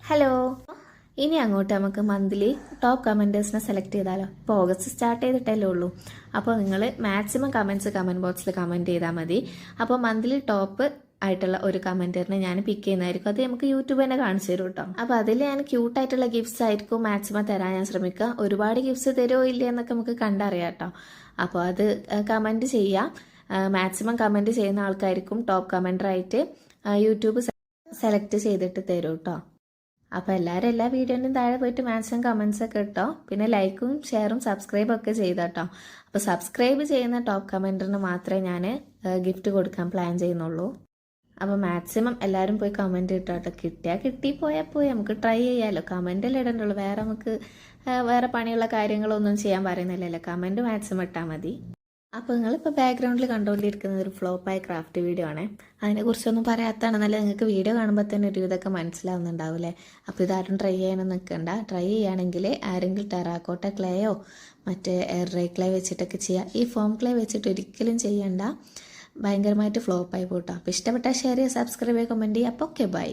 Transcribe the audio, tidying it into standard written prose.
Hello, ഇനി അങ്ങോട്ട് നമുക്ക് മന്ത്ലി ടോപ്പ് കമൻറ്റേഴ്സിനെ സെലക്ട് ചെയ്താലോ. ഇപ്പോൾ ഓഗസ്റ്റ് സ്റ്റാർട്ട് ചെയ്തിട്ടല്ലേ ഉള്ളൂ. അപ്പോൾ നിങ്ങൾ മാക്സിമം കമൻറ്റ്സ് കമൻറ്റ് ബോക്സിൽ കമൻറ്റ് ചെയ്താൽ മതി. അപ്പോൾ മന്ത്ലി ടോപ്പ് ആയിട്ടുള്ള ഒരു കമൻറ്ററിനെ ഞാൻ പിക്ക് ചെയ്യുന്നതായിരിക്കും. അത് നമുക്ക് യൂട്യൂബ് തന്നെ കാണിച്ചു തരും കേട്ടോ. അപ്പോൾ അതിൽ ഞാൻ ക്യൂട്ടായിട്ടുള്ള ഗിഫ്റ്റ്സ് ആയിരിക്കും മാക്സിമം തരാൻ ഞാൻ ശ്രമിക്കുക. ഒരുപാട് ഗിഫ്റ്റ്സ് തരുമോ ഇല്ലേ എന്നൊക്കെ നമുക്ക് കണ്ടറിയാം കേട്ടോ. അപ്പോൾ അത് കമൻറ്റ് ചെയ്യാം. മാക്സിമം കമൻറ്റ് ചെയ്യുന്ന ആൾക്കാർക്കും ടോപ്പ് കമൻറ്ററായിട്ട് യൂട്യൂബ് സെലക്ട് ചെയ്തിട്ട് തരും കേട്ടോ. അപ്പോൾ എല്ലാവരും എല്ലാ വീഡിയോൻ്റെയും താഴെ പോയിട്ട് മാക്സിമം കമൻസ് ഒക്കെ ഇട്ടോ. പിന്നെ ലൈക്കും ഷെയറും സബ്സ്ക്രൈബും ഒക്കെ ചെയ്തോട്ടോ. അപ്പോൾ സബ്സ്ക്രൈബ് ചെയ്യുന്ന ടോപ്പ് കമൻറ്ററിന് മാത്രമേ ഞാൻ ഗിഫ്റ്റ് കൊടുക്കാൻ പ്ലാൻ ചെയ്യുന്നുള്ളൂ. അപ്പോൾ മാക്സിമം എല്ലാവരും പോയി കമൻറ്റ് ഇട്ടോട്ടോ. കിട്ടിയാൽ കിട്ടി, പോയാൽ പോയി. നമുക്ക് ട്രൈ ചെയ്യാമല്ലോ. കമൻറ്റിൽ ഇടണ്ടുള്ളൂ. വേറെ പണിയുള്ള കാര്യങ്ങളൊന്നും ചെയ്യാൻ പറയുന്നില്ലല്ലോ. കമൻറ്റ് മാക്സിമം ഇട്ടാൽ മതി. അപ്പോൾ നിങ്ങളിപ്പോൾ ബാക്ക്ഗ്രൗണ്ടിൽ കണ്ടുകൊണ്ടിരിക്കുന്നത് ഒരു ഫ്ലോപ്പായ ക്രാഫ്റ്റ് വീഡിയോ ആണ്. അതിനെക്കുറിച്ചൊന്നും പറയാത്തതാണെന്നല്ല, നിങ്ങൾക്ക് വീഡിയോ കാണുമ്പോൾ തന്നെ ഒരു ഇതൊക്കെ മനസ്സിലാവുന്നുണ്ടാവില്ലേ. അപ്പോൾ ഇതാരും ട്രൈ ചെയ്യാനൊന്നും നിൽക്കണ്ട. ട്രൈ ചെയ്യുകയാണെങ്കിൽ ആരെങ്കിലും ടെറാക്കോട്ട ക്ലേയോ മറ്റേ എയർ ഡ്രൈ ക്ലേ വെച്ചിട്ടൊക്കെ ചെയ്യുക. ഈ ഫോം ക്ലേ വെച്ചിട്ട് ഒരിക്കലും ചെയ്യണ്ട, ഭയങ്കരമായിട്ട് ഫ്ലോപ്പായി പോട്ടോ. അപ്പോൾ ഇഷ്ടപ്പെട്ടാൽ ഷെയർ ചെയ്യുക, സബ്സ്ക്രൈബ് ചെയ്യുക, കമൻറ്റ് ചെയ്യുക. അപ്പോൾ ഓക്കെ, ബൈ.